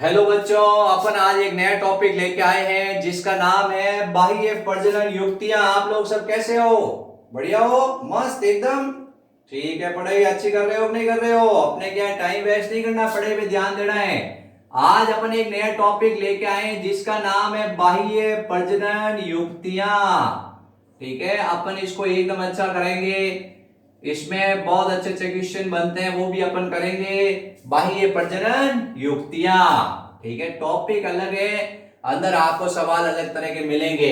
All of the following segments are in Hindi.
हेलो बच्चों, अपन आज एक नया टॉपिक लेके आए हैं जिसका नाम है बाह्य प्रजनन युक्तियां। आप लोग सब कैसे हो? बढ़िया हो? मस्त एकदम। ठीक है, पढ़ाई अच्छी कर रहे हो कि नहीं कर रहे हो? अपने क्या टाइम वेस्ट नहीं करना, पढ़ाई पे ध्यान देना है। आज अपन एक नया टॉपिक लेके आए हैं जिसका नाम है बाह्य प्रजनन युक्तियां। ठीक है, अपन इसको एकदम अच्छा करेंगे। इसमें बहुत अच्छे अच्छे क्वेश्चन बनते हैं, वो भी अपन करेंगे। बाह्य प्रजनन युक्तियां। ठीक है, टॉपिक अलग है, अंदर आपको सवाल अलग तरह के मिलेंगे।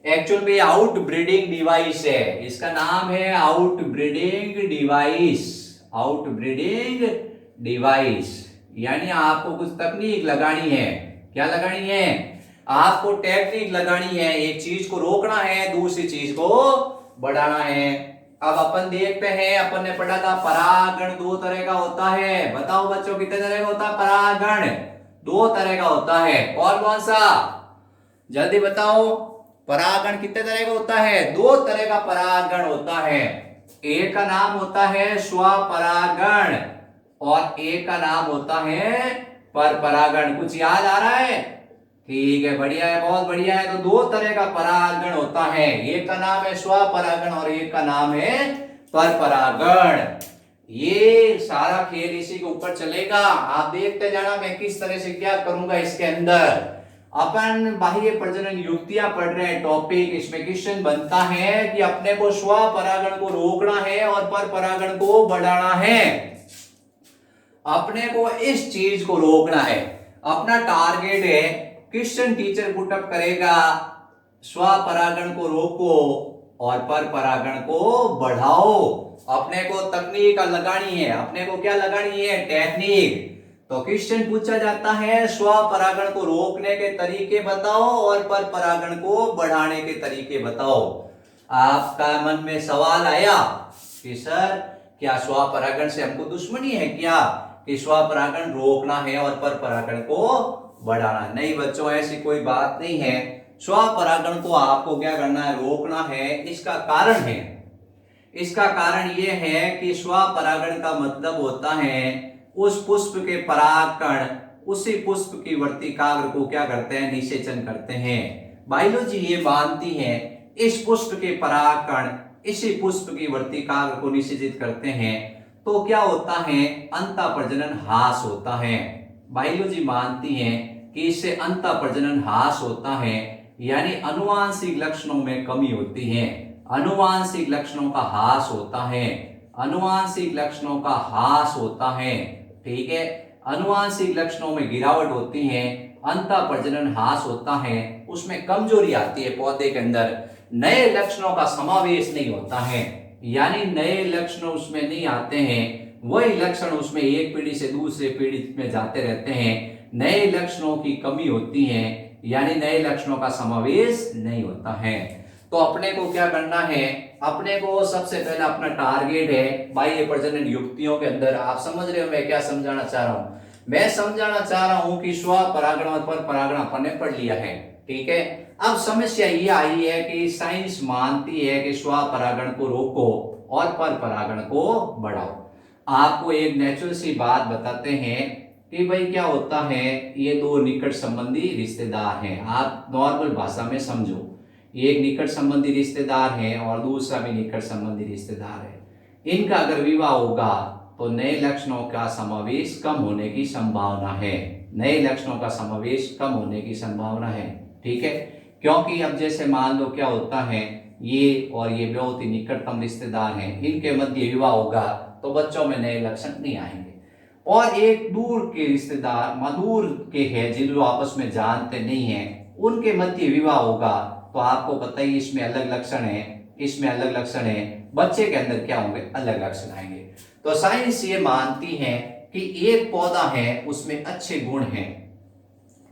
एक्चुअल में आउट ब्रीडिंग डिवाइस है, इसका नाम है out breeding device. Out breeding device यानी आपको कुछ तकनीक लगानी है। क्या लगानी है? आपको टेक्निक लगानी है। एक चीज को रोकना है, दूसरी चीज को बढ़ाना है। अब अपन देखते हैं, अपन ने पढ़ा था परागण दो तरह का होता है। बताओ बच्चों, कितने तरह का होता है परागण? दो तरह का होता है। कौन कौन सा? जल्दी बताओ। परागण कितने तरह का होता है? दो तरह का परागण होता है। एक का नाम होता है स्वपरागण और एक का नाम होता है पर परागण। कुछ याद आ रहा है? ठीक है, बढ़िया है, बहुत बढ़िया है। तो दो तरह का परागण होता है, एक का नाम है स्वपरागण और एक का नाम है पर परागण। ये सारा खेल इसी के ऊपर चलेगा, आप देखते जाना मैं किस तरह से क्या करूंगा। इसके अंदर अपन बाह्य प्रजनन युक्तियां पढ़ रहे हैं टॉपिक। इसमें क्वेश्चन बनता है कि अपने को स्वपरागण को रोकना है और पर परागण को बढ़ाना है। अपने को इस चीज को रोकना है, अपना टारगेट है। क्वेश्चन टीचर पुटअप करेगा, स्वपरागण को रोको और पर परागण को बढ़ाओ। अपने को तकनीक लगानी है, अपने को क्या लगानी है? टेक्निक। तो क्वेश्चन पूछा जाता है स्वपरागण को रोकने के तरीके बताओ और पर परागण को बढ़ाने के तरीके बताओ। आपका मन में सवाल आया कि सर क्या स्वपरागण से हमको दुश्मनी है क्या, कि स्वपरागण रोकना है और पर परागण को बढ़ाना? नहीं बच्चों, ऐसी कोई बात नहीं है। स्वपरागण को आपको क्या करना है? रोकना है। इसका कारण है, इसका कारण यह है कि स्वपरागण का मतलब होता है उस पुष्प के परागकण उसी पुष्प की वर्तिकाग्र को क्या करते हैं? निषेचन करते हैं। बायोलॉजी ये मानती है इस पुष्प के परागकण इसी पुष्प की वर्तिकाग्र को निषेचित करते हैं, तो क्या होता है? अंतः प्रजनन ह्रास होता है। बायोलॉजी मानती है कि इससे अंतः प्रजनन ह्रास होता है, यानी अनुवांशिक लक्षणों में कमी होती है। अनुवांशिक लक्षणों का ह्रास होता है। अनुवांशिक लक्षणों का ह्रास होता है। ठीक है, अनुवांशिक लक्षणों में गिरावट होती है, अंतः प्रजनन ह्रास होता है, उसमें कमजोरी आती है पौधे के अंदर। नए लक्षणों का समावेश नहीं होता है, यानी नए लक्षण उसमें नहीं आते हैं। वही लक्षण उसमें एक पीढ़ी से दूसरे पीढ़ी में जाते रहते हैं। नए लक्षणों की कमी होती है, यानी नए लक्षणों का समावेश नहीं होता है। तो अपने को क्या करना है? अपने को सबसे पहले अपना टारगेट है बाह्य प्रजनन युक्तियों के अंदर। आप समझ रहे हो मैं क्या समझाना चाह रहा हूं? मैं समझाना चाह रहा हूं कि स्वपरागण और पर परागण अपन ने पढ़ लिया है। ठीक है, अब समस्या ये आई है कि साइंस मानती है कि स्वपरागण को रोको और पर परागण को बढ़ाओ। आपको एक नेचुरल सी बात बताते हैं कि भाई क्या होता है, ये दो निकट संबंधी रिश्तेदार हैं। आप नॉर्मल भाषा में समझो, एक निकट संबंधी रिश्तेदार है और दूसरा भी निकट संबंधी रिश्तेदार है। इनका अगर विवाह होगा तो नए लक्षणों का समावेश कम होने की संभावना है। नए लक्षणों का समावेश कम होने की संभावना है। ठीक है, क्योंकि अब जैसे मान लो क्या होता है, ये और ये बहुत ही निकटतम रिश्तेदार हैं, इनके मध्य विवाह होगा तो बच्चों में नए लक्षण नहीं आएंगे। और एक दूर के रिश्तेदार मधुर के हैं जिनको आपस में जानते नहीं हैं, उनके मध्य विवाह होगा तो आपको पता ही इसमें अलग लक्षण है, इसमें अलग लक्षण है, बच्चे के अंदर क्या होंगे? अलग लक्षण आएंगे। तो साइंस ये मानती है कि एक पौधा है उसमें अच्छे गुण हैं,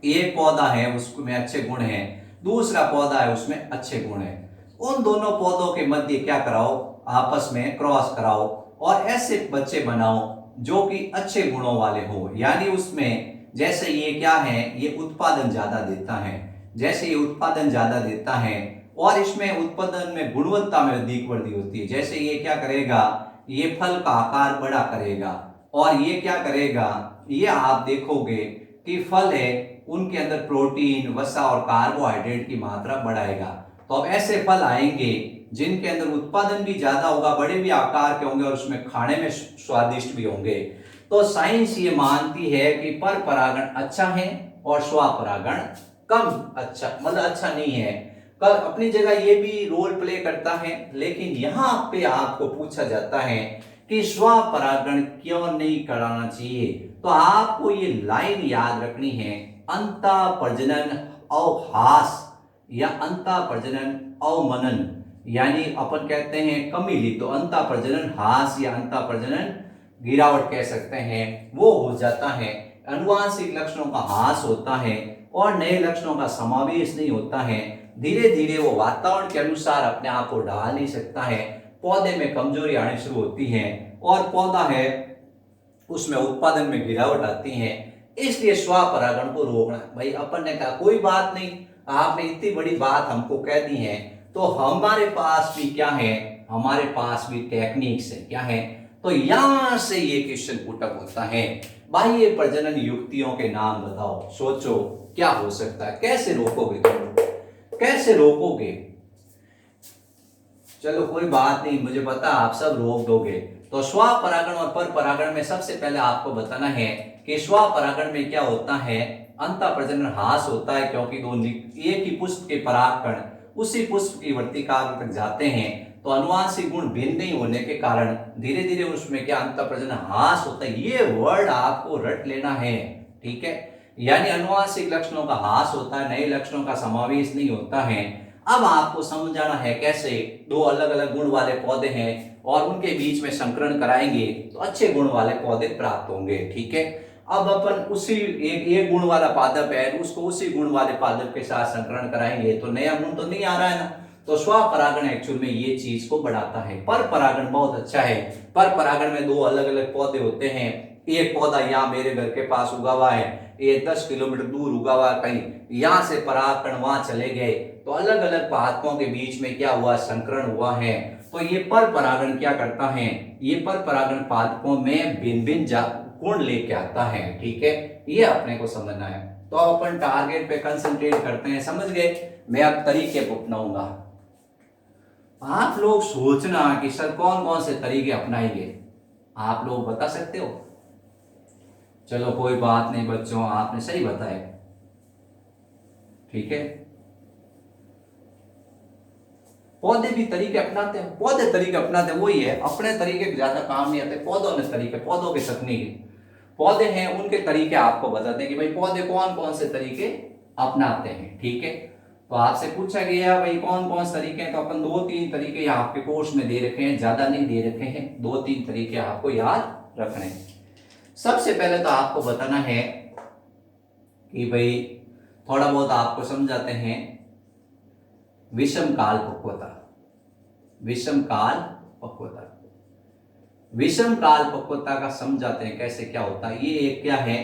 एक पौधा है उसमें अच्छे गुण हैं, दूसरा पौधा है उसमें अच्छे गुण हैं। उन दोनों पौधों के मध्य क्या कराओ? आपस में क्रॉस कराओ और ऐसे बच्चे बनाओ जो कि अच्छे गुणों वाले हो। यानी उसमें जैसे ये क्या है, ये उत्पादन ज्यादा देता है, जैसे ये उत्पादन ज्यादा देता है और इसमें उत्पादन में गुणवत्ता में अधिक वृद्धि होती है। जैसे ये क्या करेगा, ये फल का आकार बड़ा करेगा और ये क्या करेगा, ये आप देखोगे कि फल है उनके अंदर प्रोटीन, वसा और कार्बोहाइड्रेट की मात्रा बढ़ाएगा। तो अब ऐसे फल आएंगे जिनके अंदर उत्पादन भी ज्यादा होगा, बड़े भी आकार के होंगे और उसमें खाने में स्वादिष्ट भी होंगे। तो साइंस ये मानती है कि पर परागण अच्छा है और स्वपरागण कम अच्छा, मतलब अच्छा नहीं है। पर अपनी जगह ये भी रोल प्ले करता है, लेकिन यहाँ पे आपको पूछा जाता है कि स्वपरागण क्यों नहीं कराना चाहिए। तो आपको ये लाइन याद रखनी है, अंतः प्रजनन अवहास या अंतः प्रजनन अवमनन, यानी अपन कहते हैं कमीली, तो अंतः प्रजनन हास या अंतः प्रजनन गिरावट कह सकते हैं, वो हो जाता है। अनुवांशिक लक्षणों का हास होता है और नए लक्षणों का समावेश नहीं होता है। धीरे धीरे वो वातावरण के अनुसार अपने आप को ढाल नहीं सकता है, पौधे में कमजोरी आनी शुरू होती है और पौधा है उसमें उत्पादन में गिरावट आती है। इसलिए स्वपरागण को रोकना। भाई अपन ने कहा कोई बात नहीं, आपने इतनी बड़ी बात हमको कह दी है, तो हमारे पास भी क्या है, हमारे पास भी टेक्निक्स है। क्या है? तो यहां से ये क्वेश्चन पुटअप होता है, बाह्य प्रजनन युक्तियों के नाम बताओ। सोचो क्या हो सकता है, कैसे रोकोगे तुम, कैसे रोकोगे? चलो कोई बात नहीं, मुझे पता आप सब रोक दोगे। तो स्वपरागण और पर परागण में सबसे पहले आपको बताना है कि स्वपरागण में क्या होता है, अंतः प्रजनन हास होता है, क्योंकि दो एक ही पुष्प के परागकण उसी पुष्प की वर्तिकाग्र तक जाते हैं, तो अनुवांशिक गुण भिन्न नहीं होने के कारण धीरे धीरे उसमें क्या अंतः प्रजनन हास होता है। ये वर्ड आपको रट लेना है, ठीक है। यानी अनुवांशिक लक्षणों का हास होता है, नए लक्षणों का समावेश नहीं होता है। अब आपको समझाना है कैसे दो अलग अलग गुण वाले पौधे हैं और उनके बीच में संकरण कराएंगे तो अच्छे गुण वाले पौधे प्राप्त होंगे, ठीक है। अब अपन उसी एक गुण वाला पादप है, उसको उसी गुण वाले पादप के साथ संकरण कराएंगे तो नया गुण तो नहीं आ रहा है ना। तो स्वपरागण एक्चुअल में ये चीज को बढ़ाता है। पर परागण बहुत अच्छा है। पर परागण में दो अलग अलग पौधे होते हैं, एक पौधा यहाँ मेरे घर के पास उगा हुआ है, ये 10 किलोमीटर दूर उगा हुआ है कहीं, यहाँ से परागकण वहां चले गए, तो अलग अलग पादपों के बीच में क्या हुआ, संकरण हुआ है। तो ये पर परागण क्या करता है, ये पर परागण पादपों में भिन्न भिन्न गुण लेके आता है, ठीक है। ये अपने को समझना है। तो अपन टारगेट पे कंसंट्रेट करते हैं, समझ गए। मैं अब तरीके अपनाऊंगा, आप लोग सोचना कि सर कौन कौन से तरीके अपनाएंगे, आप लोग बता सकते हो। चलो कोई बात नहीं बच्चों, आपने सही बताया, ठीक है। पौधे भी तरीके अपनाते हैं, पौधे तरीके अपनाते हैं, वही है, अपने तरीके ज्यादा काम नहीं आते, पौधों ने तरीके, पौधों के तकनीक पौधे हैं उनके तरीके आपको बताते हैं कि भाई पौधे कौन कौन से तरीके अपनाते हैं, ठीक है। तो आपसे पूछा गया भाई कौन कौन से तरीके हैं, तो अपन 2-3 तरीके आपके कोर्स में दे रखे हैं, ज्यादा नहीं दे रखे हैं, 2-3 तरीके आपको याद रखने हैं। सबसे पहले तो आपको बताना है कि भाई थोड़ा बहुत आपको समझाते हैं विषम काल पक्वता। विषम काल पक्वता, विषम काल पक्वता का समझाते हैं कैसे क्या होता है। ये एक क्या है,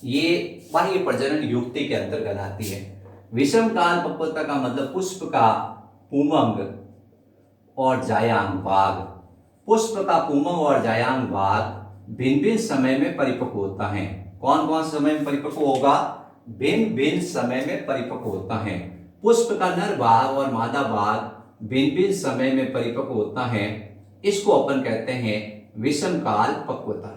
ये बाह्य प्रजनन युक्ति के अंतर्गत आती है। विषम काल पक्वता का मतलब पुष्प का पुंमंग और जायांग भाग, पुष्प का पुंमंग और जायांग भाग भिन्न भिन्न समय में परिपक्व होता है। कौन कौन समय में परिपक्व होगा, भिन्न भिन्न समय में परिपक्व होता है। पुष्प का नर भाग और मादा भाग भिन्न भिन्न समय में परिपक्व होता है, इसको अपन कहते हैं विषम काल पक्वता।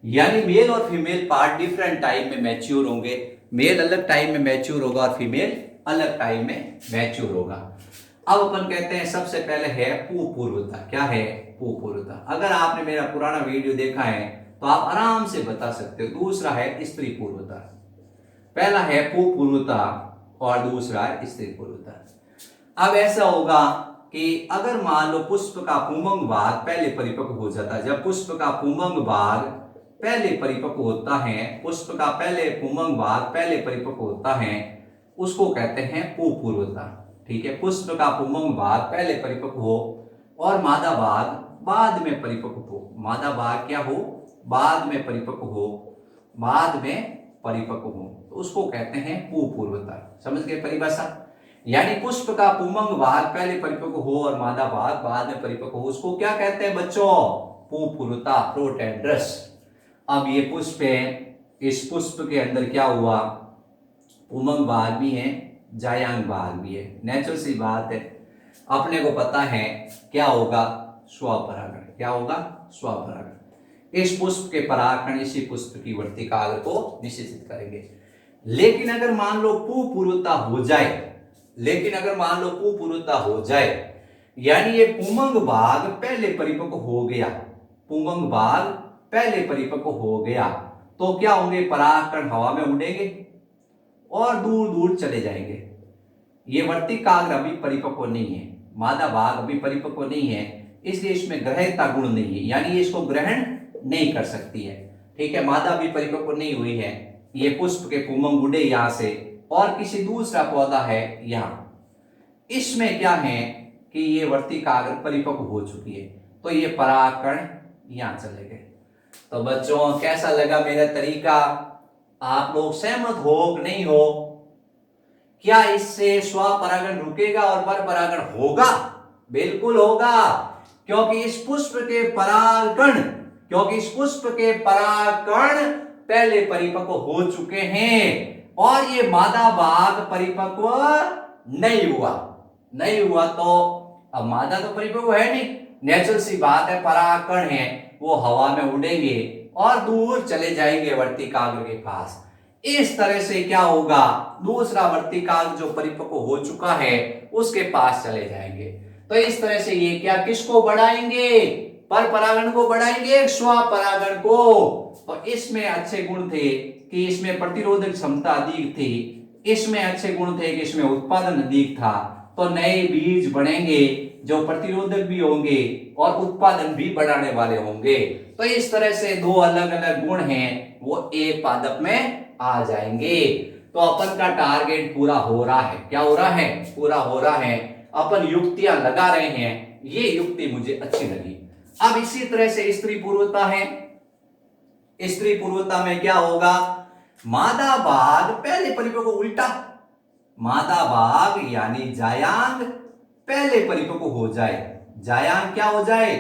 यानी मेल और फीमेल पार्ट डिफरेंट टाइम में मैच्योर होंगे, मेल अलग टाइम में मैच्योर होगा और फीमेल अलग टाइम में मैच्योर होगा। अब अपन कहते हैं सबसे पहले है पुपूर्वता। क्या है, पुपूर्वता। अगर आपने मेरा पुराना वीडियो देखा है तो आप आराम से बता सकते हो। दूसरा है स्त्री पूर्वता, पहला है पुपूर्वता और दूसरा है स्त्री पूर्वता। अब ऐसा होगा कि अगर मान लो पुष्प का पुंमंग भाग पहले परिपक्व हो जाता है, जब पुष्प का पुंमंग भाग पहले परिपक्व होता है, पुष्प का पहले पुंमंग भाग पहले परिपक्व होता है, उसको कहते हैं पुपूर्वता, ठीक है। पुष्प का पुंमंग भाग पहले परिपक्व हो और मादा भाग बाद में परिपक्व हो, मादा भाग क्या हो, बाद में परिपक्व हो, बाद में परिपक्व हो, तो उसको कहते हैं पुपूर्वता। समझ गए परिभाषा। यानी पुष्प का पुंमंग भाग पहले परिपक्व हो और मादा भाग बाद में परिपक्व हो, उसको क्या कहते हैं बच्चों, पुपूर्वता, प्रोटेंड्रस। अब ये पुष्प है, इस पुष्प के अंदर क्या हुआ, पुमंग भाग भी है, जायांग भाग भी है। नेचुरल सी बात है, अपने को पता है क्या होगा, स्वपरागण। क्या होगा, स्वपरागण। इस पुष्प के परागकण इसी पुष्प की वर्तिकाग्र को निषेचित करेंगे। लेकिन अगर मान लो पुपूर्वता हो जाए, लेकिन अगर मान लो पुपूर्वता हो जाए, यानी ये पुमंग भाग पहले परिपक्व हो गया, पुमंग भाग पहले परिपक्व हो गया, तो क्या होंगे, परागकण हवा में उड़ेंगे और दूर दूर चले जाएंगे। ये वर्तिकाग्र अभी परिपक्व नहीं है, मादा भाग अभी परिपक्व नहीं है, इसलिए इसमें ग्रह्यता गुण नहीं है, यानी ये इसको ग्रहण नहीं कर सकती है। ठीक है, मादा भी परिपक्व नहीं हुई है। ये पुष्प के पुमंग उड़े यहां से और किसी दूसरा पौधा है यहां, इसमें क्या है कि ये वर्तिकाग्र परिपक्व हो चुकी है, तो ये परागकण यहां चले गए। तो बच्चों कैसा लगा मेरा तरीका, आप लोग सहमत हो कि नहीं हो? क्या इससे स्वपरागण रुकेगा और पर परागण होगा? बिल्कुल होगा, क्योंकि इस पुष्प के परागकण, क्योंकि इस पुष्प के परागकण पहले परिपक्व हो चुके हैं और ये मादा भाग परिपक्व नहीं हुआ, नहीं हुआ। तो अब मादा तो परिपक्व है नहीं, नेचुरल सी बात है, परागकण है वो हवा में उड़ेंगे और दूर चले जाएंगे वर्तिकाग्र के पास। इस तरह से क्या होगा, दूसरा वर्तिकाग्र जो परिपक्व हो चुका है उसके पास चले जाएंगे। तो इस तरह से ये क्या, किसको बढ़ाएंगे, पर परागण को बढ़ाएंगे, स्वपरागण को। तो इसमें अच्छे गुण थे कि इसमें प्रतिरोधक क्षमता अधिक थी, इसमें अच्छे गुण थे कि इसमें उत्पादन अधिक था। तो नए बीज बढ़ेंगे जो प्रतिरोधक भी होंगे और उत्पादन भी बढ़ाने वाले होंगे। तो इस तरह से दो अलग अलग गुण हैं वो एक पादप में आ जाएंगे। तो अपन का टारगेट पूरा हो रहा है, क्या हो रहा है, पूरा हो रहा है। अपन युक्तियां लगा रहे हैं, ये युक्ति मुझे अच्छी लगी। अब इसी तरह से स्त्री पूर्वता है, स्त्री पूर्वता में क्या होगा, मादा भाग पहले परिपक्व उल्टा, मादा भाग यानी जायांग पहले परिपक्व हो जाए, जायांग क्या हो जाए,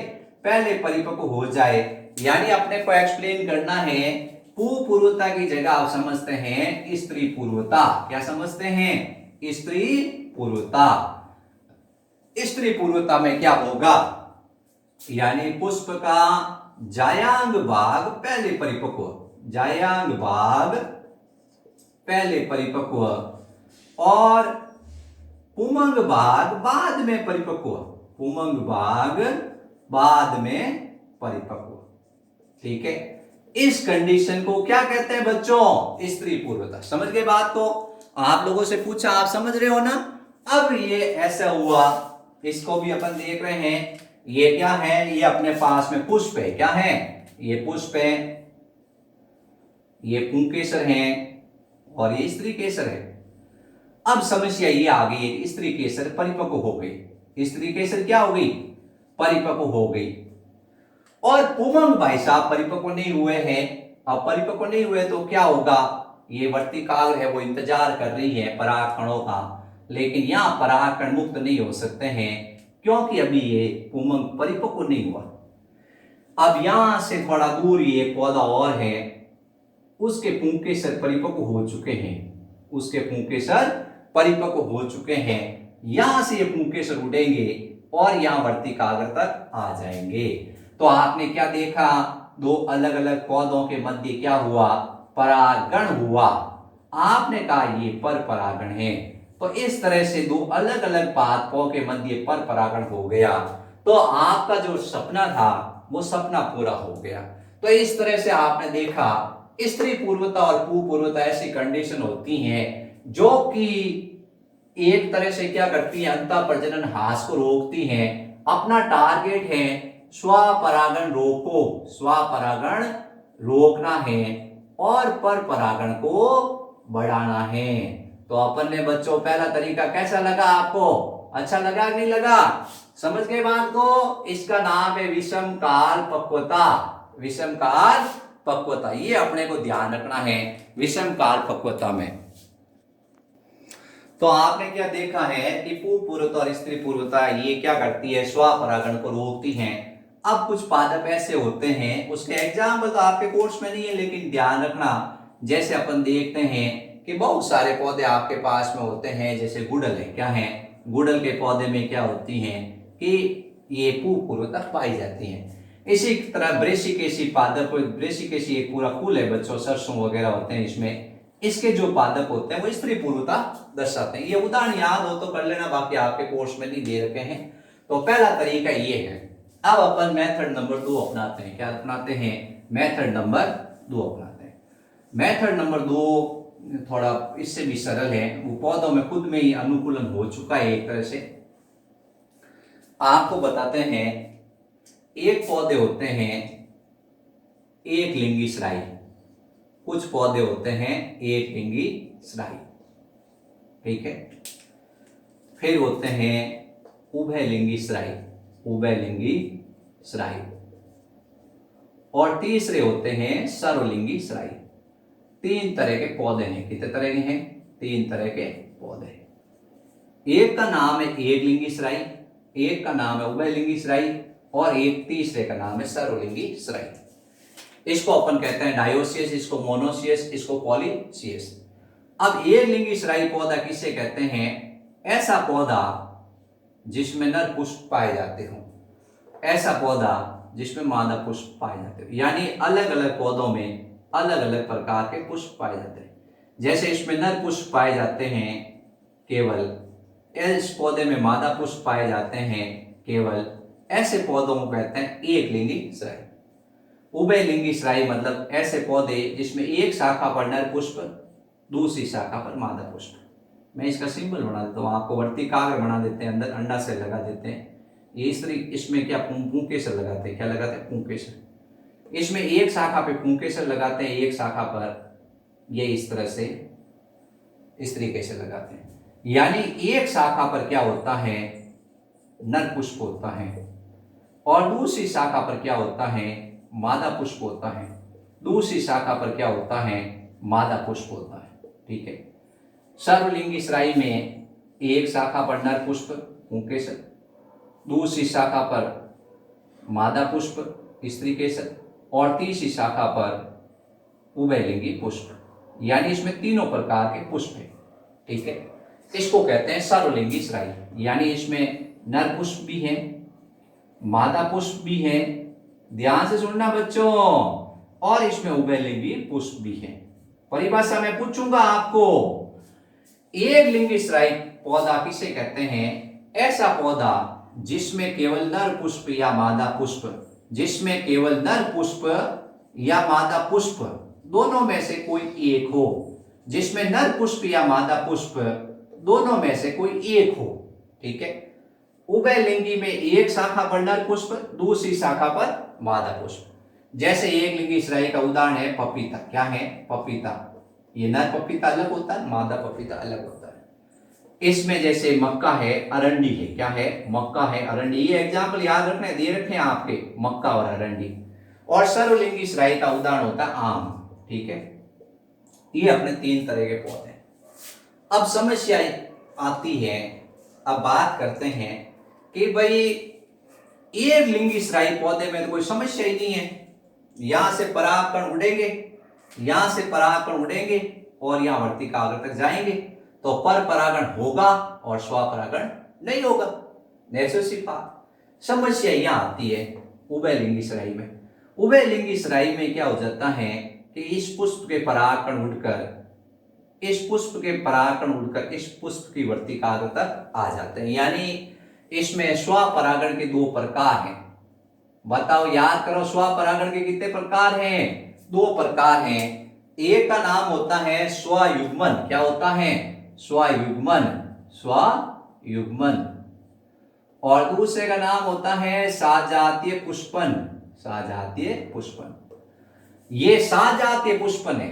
पहले परिपक्व हो जाए। यानी अपने को एक्सप्लेन करना है, पुपूर्वता की जगह आप समझते हैं स्त्री पूर्वता। क्या समझते हैं, स्त्री पूर्वता। स्त्री पूर्वता में क्या होगा, यानी पुष्प का जायांग भाग पहले परिपक्व, जायांग भाग पहले परिपक्व और पुमंग भाग बाद में परिपक्व, पुमंग भाग बाद में परिपक्व। ठीक है, इस कंडीशन को क्या कहते हैं बच्चों, स्त्री पूर्वता। समझ गए बात को, आप लोगों से पूछा, आप समझ रहे हो ना। अब ये ऐसा हुआ, इसको भी अपन देख रहे हैं, ये क्या है, ये अपने पास में पुष्प है, क्या है, ये पुष्प है, ये पुंकेसर है और ये स्त्री केसर है। अब समस्या ये आ गई है, स्त्री केसर परिपक्व हो गई, स्त्री केसर क्या हो गई, परिपक्व हो गई और पुमंग भाई साहब परिपक्व नहीं हुए हैं। अब परिपक्व नहीं हुए तो क्या होगा, ये वर्तिकाग्र है वो इंतजार कर रही है परागकणों का, लेकिन यहां परागकण मुक्त नहीं हो सकते हैं क्योंकि अभी ये पुमंग परिपक्व नहीं हुआ। अब यहां से थोड़ा दूर ये पौधा और है, उसके पुंकेसर परिपक्व हो चुके हैं, उसके पुंकेसर परिपक्व हो चुके हैं। यहां से ये पुंकेसर उड़ेंगे और यहां वर्तिकाग्र तक आ जाएंगे। तो आपने क्या देखा, दो अलग अलग पौधों के मध्य क्या हुआ, परागण हुआ। आपने कहा ये पर परागण है, तो इस तरह से दो अलग अलग पादपों के मध्य पर परागण हो गया। तो आपका जो सपना था वो सपना पूरा हो गया। तो इस तरह से आपने देखा स्त्री पूर्वता और पुपूर्वता ऐसी कंडीशन होती हैं जो कि एक तरह से क्या करती है, अंतः प्रजनन ह्रास को रोकती हैं। अपना टारगेट है स्वपरागण रोको, स्वपरागण रोकना है और पर परागण को बढ़ाना है। तो अपन ने बच्चों पहला तरीका कैसा लगा आपको, अच्छा लगा नहीं लगा, समझ गए बात को। इसका नाम है विषम काल पक्वता, विषम काल पक्वता, ये अपने को ध्यान रखना है विषम काल पक्वता में। तो आपने क्या देखा है कि पुपूर्वता और स्त्री पूर्वता ये क्या करती है, स्वपरागण को रोकती हैं। अब कुछ पादप ऐसे होते हैं, उसके एग्जाम्पल तो आपके कोर्स में नहीं है लेकिन ध्यान रखना, जैसे अपन देखते हैं कि बहुत सारे पौधे आपके पास में होते हैं, जैसे गुड़ल है, क्या है, गुड़ल के पौधे में क्या होती हैं कि ये पूर्वता पाई जाती हैं। इसी तरह ब्रेसिकेसी पादप, ब्रेसिकेसी एक पूरा फूल है बच्चों, सरसों वगैरह होते हैं इसमें, इसके जो पादप होते हैं वो स्त्री पूर्वता दर्शाते हैं। ये उदाहरण याद हो तो कर लेना, बाकी आपके कोर्स में नहीं दे रखे हैं। तो पहला तरीका ये है। अब अपन मेथड नंबर 2 अपनाते हैं। क्या अपनाते हैं? मेथड नंबर 2 अपनाते हैं। मेथड नंबर 2 थोड़ा इससे भी सरल है, वो पौधों में खुद में ही अनुकूलन हो चुका है एक तरह से। आपको बताते हैं, एक पौधे होते हैं एक लिंगी सराई, कुछ पौधे होते हैं एक लिंगी सराई, ठीक है। फिर होते हैं उभय लिंगी सराई, उभय लिंगी सराई, और तीसरे होते हैं सर्वलिंगी सराई। 3 तरह के पौधे हैं। कितने तरह के हैं? 3 तरह के पौधे हैं। एक का नाम है एक लिंगी सराई, एक का नाम है उभय लिंगी सराई, और एक तीसरे का नाम है सर्वलिंगी सराई। इसको अपन कहते हैं डायोसियस, इसको मोनोसियस, इसको पॉलीसियस। अब एक लिंगी सराई पौधा किसे कहते हैं? ऐसा पौधा जिसमें नर पुष्प पाए जाते हो, ऐसा पौधा जिसमें मादा पुष्प पाए जाते हो, यानी अलग अलग पौधों में अलग अलग प्रकार के पुष्प पाए जाते हैं। जैसे इसमें नर पुष्प पाए जाते हैं केवल, इस पौधे में मादा पुष्प पाए जाते हैं केवल, ऐसे पौधों को कहते हैं एक लिंगी सराई। उभय लिंगी सराई मतलब ऐसे पौधे जिसमें एक शाखा पर नर पुष्प, दूसरी शाखा पर मादा पुष्प। मैं इसका सिंबल बना देता हूँ आपको, वर्तिकाग्र बना देते हैं, अंदर अंडा से लगा देते हैं। ये इसमें क्या पुंकेसर लगाते हैं, क्या लगाते हैं? पुंकेसर। इसमें एक शाखा पे पुंकेसर लगाते हैं, एक शाखा पर ये इस तरह से इस तरीके से लगाते हैं। यानी एक शाखा पर क्या होता है? नर पुष्प होता है, और दूसरी शाखा पर क्या होता है? मादा पुष्प होता है। दूसरी शाखा पर क्या होता है? मादा पुष्प होता है, ठीक है। सर्वलिंगी सराई में एक शाखा पर नर पुष्प पुंकेसर, दूसरी शाखा पर मादा पुष्प स्त्री केसर, और तीसरी शाखा पर उभयलिंगी पुष्प। यानी इसमें तीनों प्रकार के पुष्प हैं, ठीक है। इसको कहते हैं सर्वलिंगी सराई। यानी इसमें नर पुष्प भी हैं, मादा पुष्प भी हैं, ध्यान से सुनना बच्चों, और इसमें उभयलिंगी पुष्प भी हैं। परिभाषा में पूछूंगा आपको। एक लिंगी सराई पौधा किसे कहते हैं? ऐसा पौधा जिसमें केवल नर पुष्प या मादा पुष्प, जिसमें केवल नर पुष्प या मादा पुष्प दोनों में से कोई एक हो, जिसमें नर पुष्प या मादा पुष्प दोनों में से कोई एक हो, ठीक है। उभयलिंगी में एक शाखा पर नर पुष्प, दूसरी शाखा पर मादा पुष्प। जैसे एक लिंगी सराई का उदाहरण है पपीता। क्या है? पपीता। ये नर पपीता अलग होता है, मादा पपीता अलग होता है। इसमें जैसे मक्का है, अरंडी है। क्या है? मक्का है, अरंडी। ये एग्जाम्पल याद रखने दे रखे हैं आपके, मक्का और अरंडी। और सर्वलिंगी सराई का उदाहरण होता है आम, ठीक है। ये अपने 3 तरह के पौधे हैं। अब समस्या आती है, अब बात करते हैं कि भाई एक लिंगी सराई पौधे में तो कोई समस्या ही नहीं है। यहां से परागकण उड़ेंगे, यहां से परागकण उड़ेंगे और यहां वर्तिकाग्र तक जाएंगे, तो पर परागण होगा और स्वपरागण नहीं होगा। नेचुरल सी बात। समस्या यहां आती है उभयलिंगी सराई में। उभयलिंगी सराई में क्या हो जाता है कि इस पुष्प के परागकण उड़कर, इस पुष्प के परागकण उड़कर इस पुष्प की वर्तिकाग्र तक आ जाते हैं। यानी इसमें स्वपरागण के 2 प्रकार हैं। बताओ, याद करो, स्वपरागण के कितने प्रकार हैं? 2 प्रकार हैं। एक का नाम होता है स्वयुग्मन। क्या होता है? स्वयुग्मन, स्वयुग्मन। और दूसरे का नाम होता है साजातीय पुष्पन, साजातीय पुष्पन। ये साजातीय पुष्पन है,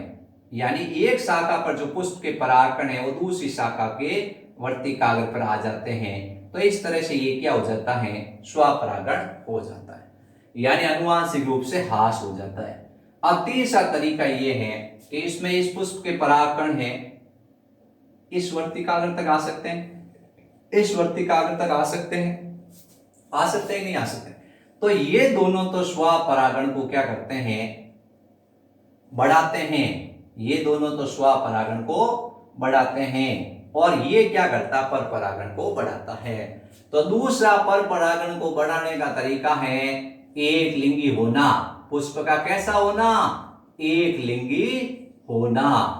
यानी एक शाखा पर जो पुष्प के परागकण है वो दूसरी शाखा के वर्तिकाग्र पर आ जाते हैं। तो इस तरह से ये क्या हो जाता है? स्वपरागण हो जाता है, यानी आनुवांशिक रूप से ह्रास हो जाता है। अब तीसरा तरीका ये है कि इसमें इस पुष्प के परागकण है, इस वर्तिकाग्र तक आ सकते हैं, इस वर्तिकाग्र तक आ सकते हैं, आ सकते हैं नहीं आ सकते। तो ये दोनों तो स्वपरागण को क्या करते हैं? बढ़ाते हैं, ये दोनों तो स्वपरागण को बढ़ाते हैं और ये क्या करता है, पर परागण को बढ़ाता है। तो दूसरा पर परागण को बढ़ाने का तरीका है एक लिंगी होना। पुष्प का कैसा होना, एक लिंगी होना।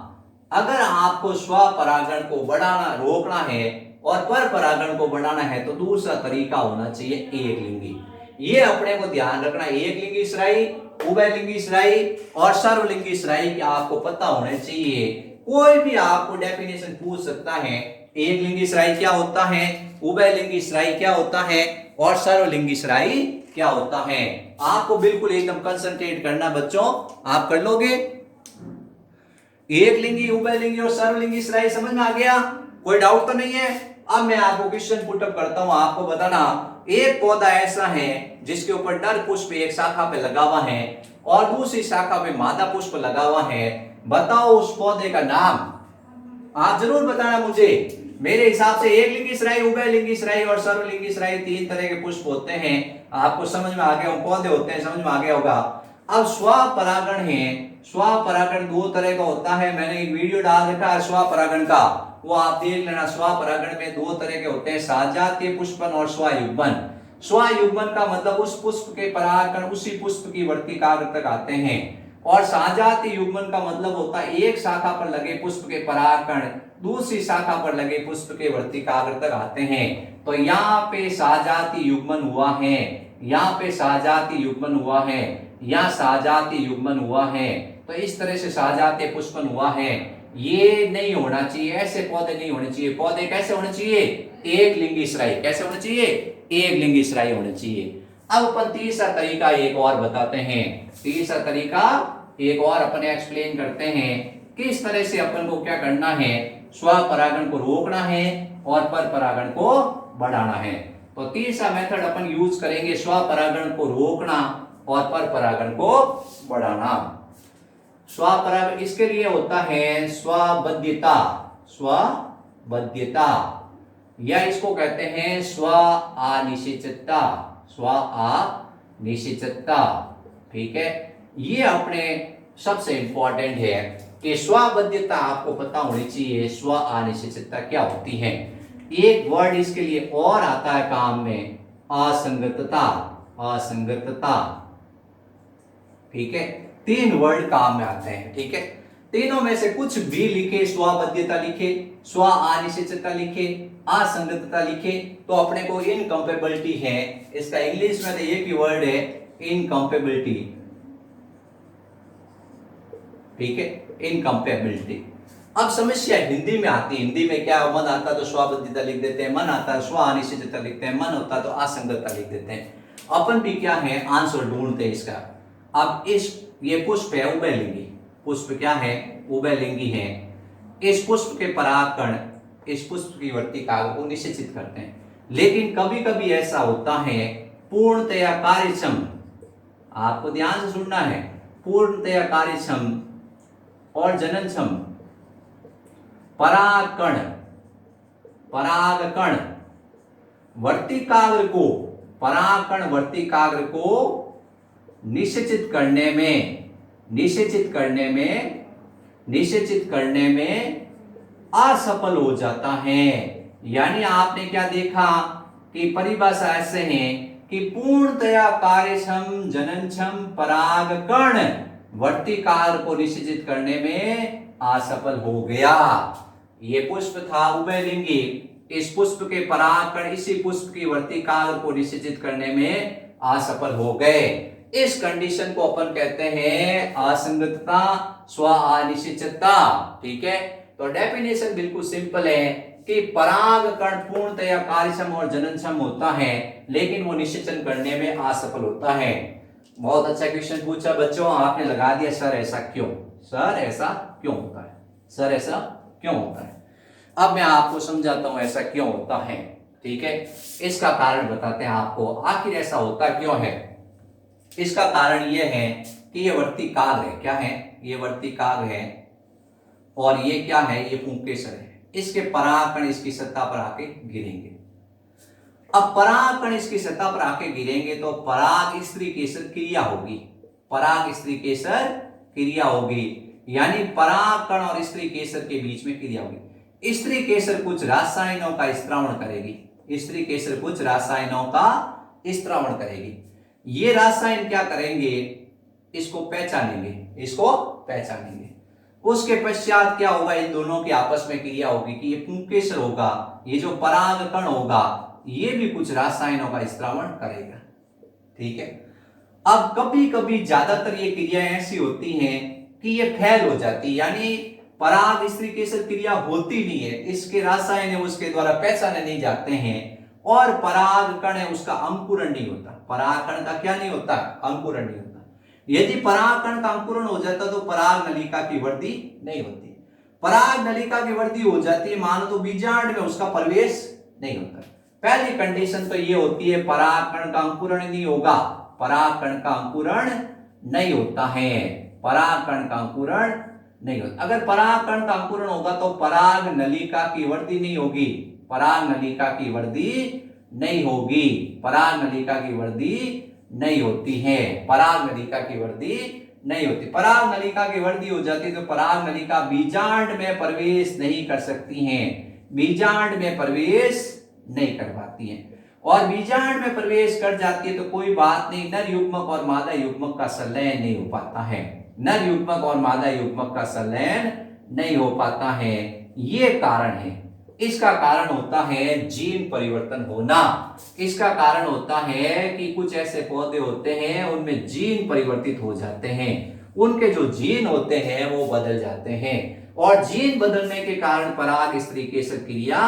अगर आपको स्वपरागण को बढ़ाना रोकना है और पर परागण को बढ़ाना है तो दूसरा तरीका होना चाहिए एक लिंगी। ये अपने को ध्यान रखना, एक लिंगी स्राई, उभयलिंगी स्राई और सर्वलिंगी स्राई की आपको पता होना चाहिए। कोई भी आपको डेफिनेशन पूछ सकता है, एक लिंगी स्राई क्या होता है, उभयलिंगी स्राई क्या होता है और सर्वलिंगी स्राई क्या होता है। आपको बिल्कुल एकदम कंसंट्रेट करना बच्चों, आप कर लोगे। एक लिंगी, उभयलिंगी और सर्वलिंगी स्राई समझ में आ गया, कोई डाउट तो नहीं है। अब मैं आपको क्वेश्चन पुटअप करता हूं, आपको बताना एक पौधा ऐसा है जिसके ऊपर नर पुष्प एक शाखा पे लगा हुआ है और दूसरी शाखा पे मादा पुष्प लगा हुआ है। बताओ उस पौधे का नाम। आप जरूर बताना मुझे। मेरे हिसाब से एक लिंगी स्राई, उभयलिंगी स्राई और सर्वलिंगी स्राई तीन तरह के पुष्प होते हैं। आपको समझ में आ गया, पौधे होते हैं, समझ में आ गया होगा। अब स्वपरागण है, स्वपरागण दो तरह का होता है। मैंने एक वीडियो डाल रखा है स्वपरागण का, वो आप देख लेना। स्वपरागण में दो तरह के होते हैं, सहजातीय पुष्पन और स्वयुग्मन। स्वयुग्मन का मतलब उस पुष्प के परागकण उसी पुष्प की वर्तिकाग्र तक आते हैं और सहजातीय युग्मन का मतलब होता है एक शाखा पर लगे पुष्प के परागकण दूसरी शाखा पर लगे पुष्प के वर्तिकाग्र तक आते हैं। तो यहाँ पे सहजातीय युग्मन हुआ है, यहाँ पे सहजातीय युग्मन हुआ है, यहाँ सहजातीय युग्मन हुआ है। तो इस तरह से सहजातीय पुष्पन हुआ है। ये नहीं होना चाहिए, ऐसे पौधे नहीं होने चाहिए। पौधे कैसे होने चाहिए, एक लिंगी स्राई। कैसे होने चाहिए, एक लिंगी स्राई होने चाहिए। अब अपन तीसरा तरीका एक और बताते हैं। तीसरा तरीका एक और अपन एक्सप्लेन करते हैं किस तरह से अपन को क्या करना है, स्वपरागण को रोकना है और पर परागण को बढ़ाना है। तो तीसरा मेथड अपन यूज करेंगे स्वपरागण को रोकना और पर परागण को बढ़ाना। स्वपरागण इसके लिए होता है स्वबद्धता, स्वबद्धता या इसको कहते हैं स्व अनिश्चितता, स्व अनिश्चितता। ठीक है, ये अपने सबसे इंपॉर्टेंट है कि स्वबद्धता आपको पता होनी चाहिए। स्व अनिश्चितता क्या होती है। एक वर्ड इसके लिए और आता है काम में, असंगतता, असंगतता। ठीक है, तीन वर्ड काम में आते हैं। ठीक है, तीनों में से कुछ भी लिखे, स्वबद्धता लिखे, स्व अनिश्चितता लिखे, असंगतता लिखे तो अपने को इनकम्पेबिलिटी है। इसका इंग्लिश में तो एक ही वर्ड है, इनकम्पेबिलिटी। ठीक है, इनकम्पेबिलिटी। अब समस्या हिंदी में आती है। हिंदी में क्या, मन आता तो स्वबद्धता लिख देते हैं, मन आता है स्व अनिश्चितता लिखते हैं, मन होता तो असंगतता लिख देते हैं। अपन भी क्या है, आंसर ढूंढते हैं इसका। अब ये पुष्प है उभयलिंगी, पुष्प क्या है, उभयलिंगी है। इस पुष्प के परागकण इस पुष्प की वर्तिकाग्र को निश्चित करते हैं। लेकिन कभी कभी ऐसा होता है पूर्णतया कार्यक्षम, आपको ध्यान से सुनना है, पूर्णतया कार्यक्षम और जननक्षम परागकण वर्तिकाग्र को, परागकण वर्तिकाग्र को निश्चित करने में असफल हो जाता है। यानी आपने क्या देखा कि परिभाषा ऐसे है कि पूर्णतया कार्यक्षम जननक्षम परागकण वर्तिकाग्र को निश्चित करने में असफल हो गया। ये पुष्प था उभयलिंगी, इस पुष्प के परागकण इसी पुष्प की वर्तिकाग्र को निश्चित करने में असफल हो गए। इस कंडीशन को अपन कहते हैं असंगतता, स्व अनिश्चितता। ठीक है, तो डेफिनेशन बिल्कुल सिंपल है कि परागकण पूर्णतया कार्यक्षम और जननक्षम होता है लेकिन वो निश्चित करने में असफल होता है। बहुत अच्छा क्वेश्चन पूछा बच्चों, आपने लगा दिया सर ऐसा क्यों, सर ऐसा क्यों होता है, सर ऐसा क्यों होता है। अब मैं आपको समझाता हूं ऐसा क्यों होता है। ठीक है, इसका कारण बताते हैं आपको, आखिर ऐसा होता क्यों है। इसका कारण यह है कि ये वर्तिकाग्र है, क्या है, ये वर्तिकाग्र है और ये क्या है, ये पुंकेसर है। इसके परागकण इसकी सतह पर आके गिरेंगे। अब परागकण इसकी सतह पर आके गिरेंगे तो पराग स्त्री केसर क्रिया होगी, पराग स्त्री केसर क्रिया होगी। यानी परागकण और स्त्री केसर के बीच में क्रिया होगी। स्त्री केसर कुछ रासायनों का स्त्रावण करेगी, स्त्री केसर कुछ रासायनों का स्त्रावण करेगी। ये रासायन क्या करेंगे, इसको पहचानेंगे, इसको पहचानेंगे। उसके पश्चात क्या होगा, इन दोनों की आपस में क्रिया होगी कि ये पुंकेसर होगा, ये जो परागकण होगा ये भी कुछ रासायनों का स्त्रावण करेगा। ठीक है। अब कभी कभी ज्यादातर ये क्रियाएं ऐसी होती हैं कि ये फेल हो जाती, यानी पराग स्त्री केसर क्रिया होती नहीं है, इसके रासायन है उसके द्वारा पहचाने नहीं जाते हैं, और परागकण है उसका अंकुरण नहीं होता। परागकण का क्या नहीं होता, अंकुरण नहीं होता। यदि परागकण का अंकुरण हो जाता तो पराग नलिका की वृद्धि नहीं होती। पराग नलिका की वृद्धि हो जाती है मानो तो बीजांड में उसका प्रवेश नहीं होता। पहली कंडीशन तो ये होती है परागकण का अंकुरण नहीं होगा, परागकण का अंकुरण नहीं होता है, परागकण का अंकुरण नहीं होता। अगर परागकण का अंकुरण होगा तो पराग नलिका की वृद्धि नहीं होगी, पराग नलिका की वृद्धि नहीं होगी, पराग नलिका की वृद्धि नहीं होती है, पराग नलिका की वृद्धि नहीं होती। पराग नलिका की वृद्धि हो जाती तो पराग नलिका बीजांड में प्रवेश नहीं कर सकती हैं, बीजांड में प्रवेश नहीं कर पाती हैं, और बीजांड में प्रवेश कर जाती है तो कोई बात नहीं, नर युग्मक और मादा युग्मक का संलयन नहीं हो पाता है, नर युग्मक और मादा युग्मक का संलयन नहीं हो पाता है। ये कारण है। इसका कारण होता है जीन परिवर्तन होना, इसका कारण होता है कि कुछ ऐसे पौधे होते हैं उनमें जीन परिवर्तित हो जाते हैं, उनके जो जीन होते हैं वो बदल जाते हैं, और जीन बदलने के कारण पराग स्त्री केसर क्रिया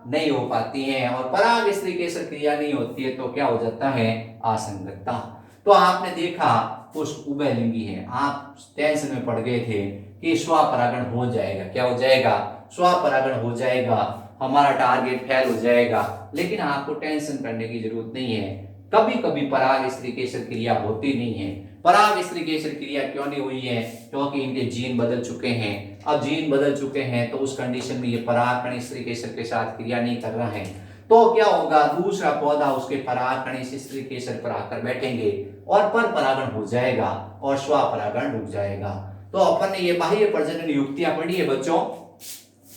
नहीं हो पाती है, और पराग स्त्री केसर क्रिया नहीं होती है तो क्या हो जाता है, असंगतता। तो आपने देखा पुष्प उभयलिंगी है, आप टेंशन में पड़ गए थे कि स्वपरागण हो जाएगा, क्या हो जाएगा, स्वपरागण हो जाएगा, हमारा टारगेट फेल हो जाएगा, लेकिन आपको टेंशन करने की जरूरत नहीं है। कभी कभी पराग स्त्री केसर क्रिया होती नहीं है। पराग स्त्री केसर क्रिया क्यों नहीं हुई है, क्योंकि इनके जीन बदल चुके हैं। अब जीन बदल चुके हैं तो उस कंडीशन में ये परागकण स्त्री केसर के साथ क्रिया नहीं कर रहा है, तो क्या होगा, दूसरा पौधा उसके परागकण इस स्त्री केसर पर आकर बैठेंगे और पर परागण हो जाएगा और स्वपरागण रुक जाएगा। तो अपन ने ये बाह्य प्रजनन युक्तियां पढ़ी है बच्चों,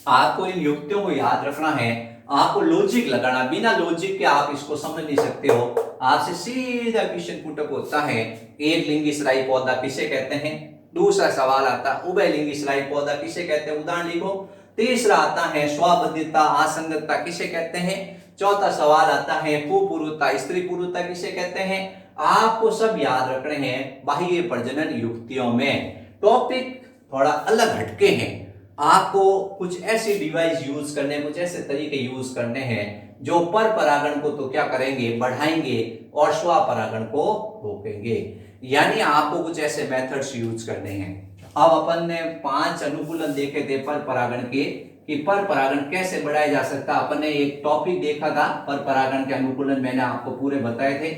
आपको इन युक्तियों को याद रखना है, आपको लॉजिक लगाना, बिना लॉजिक के आप इसको समझ नहीं सकते हो। आपसे सीधा क्वेश्चन पुटअप होता है, एक लिंगी सराई पौधा किसे कहते हैं, दूसरा सवाल आता है उभय लिंगी सराई पौधा किसे कहते हैं, उदाहरण लिखो। तीसरा आता है स्वबद्धिता असंगतता किसे कहते हैं, चौथा सवाल आता है पुरुषता स्त्री पुरुषता किसे कहते हैं। आपको सब याद रखने हैं बाह्य प्रजनन युक्तियों में। टॉपिक थोड़ा अलग हटके हैं, आपको कुछ ऐसे डिवाइस यूज करने, कुछ ऐसे तरीके यूज करने हैं जो पर परागण को तो क्या करेंगे, बढ़ाएंगे, और स्वपरागण को रोकेंगे, यानी आपको कुछ ऐसे मेथड्स यूज करने हैं। अब अपन ने 5 अनुकूलन देखे थे पर परागण के, कि पर परागण कैसे बढ़ाया जा सकता। अपन ने एक टॉपिक देखा था पर परागण के अनुकूलन, मैंने आपको पूरे बताए थे,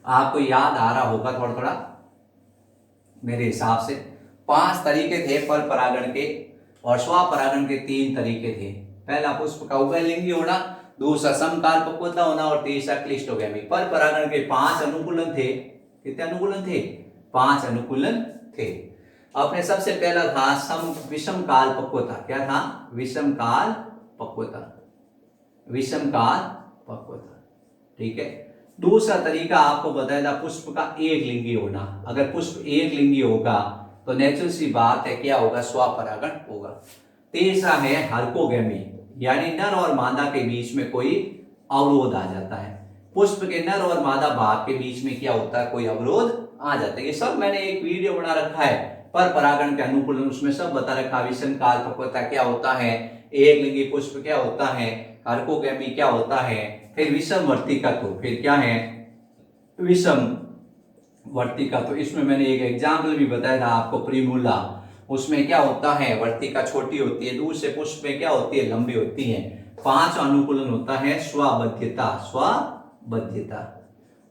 आपको याद आ रहा होगा थोड़ा थोड़ा मेरे हिसाब से। 5 तरीके थे पर परागण के, और स्वपरागण के 3 तरीके थे। पहला पुष्प का उभयलिंगी होना, दूसरा समकाल पक्वता होना, और तीसरा क्लिष्टोगैमी। पर परागण के 5 अनुकूलन थे। कितने अनुकूलन थे, 5 अनुकूलन थे। आपने सबसे पहला था विषम काल पक्वता, क्या था, विषम काल पक्वता, विषम काल पक्वता, ठीक है। दूसरा तरीका आपको बताया था पुष्प का एक लिंगी होना, अगर पुष्प एक लिंगी होगा तो नेचुरल सी बात है क्या होगा, स्वपरागण होगा। तीसरा है हर्कोगैमी, यानी नर और मादा के बीच में कोई अवरोध आ जाता है, पुष्प के नर और मादा भाग के बीच में क्या होता है, कोई अवरोध आ जाता है। ये सब मैंने एक वीडियो बना रखा है पर परागण के अनुकूलन, उसमें सब बता रखा, विषम काल पक्वता क्या होता है, एक लिंगी पुष्प क्या होता है, हर्कोगैमी क्या होता है, फिर विषम वर्तिकत्व, फिर क्या है विषम वर्तिकत्व। इसमें मैंने एक एग्जाम्पल भी बताया था आपको, प्रीमूला, उसमें क्या होता है, वर्तिका छोटी होती है, दूर से पुष्प में क्या होती है, लंबी होती है। 5 अनुकूलन होता है स्वबद्ध्यता, स्वबद्ध्यता।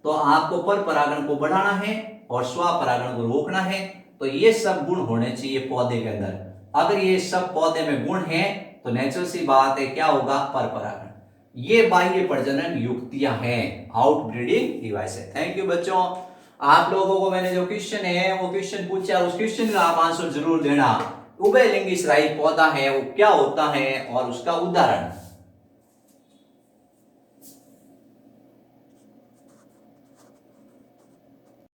तो आपको पर परागण को बढ़ाना है और स्वपरागण को रोकना है, तो ये सब गुण होने चाहिए पौधे के अंदर। अगर ये सब पौधे में गुण है तो नेचुरल सी बात है क्या होगा, पर परागण। ये बाह्य प्रजनन युक्तियां हैं, आउटब्रीडिंग डिवाइस है। थैंक यू बच्चों। आप लोगों को मैंने जो क्वेश्चन है वो क्वेश्चन पूछा, उस क्वेश्चन का आप आंसर जरूर देना। उभयलिंगी श्राई पौधा है वो क्या होता है और उसका उदाहरण।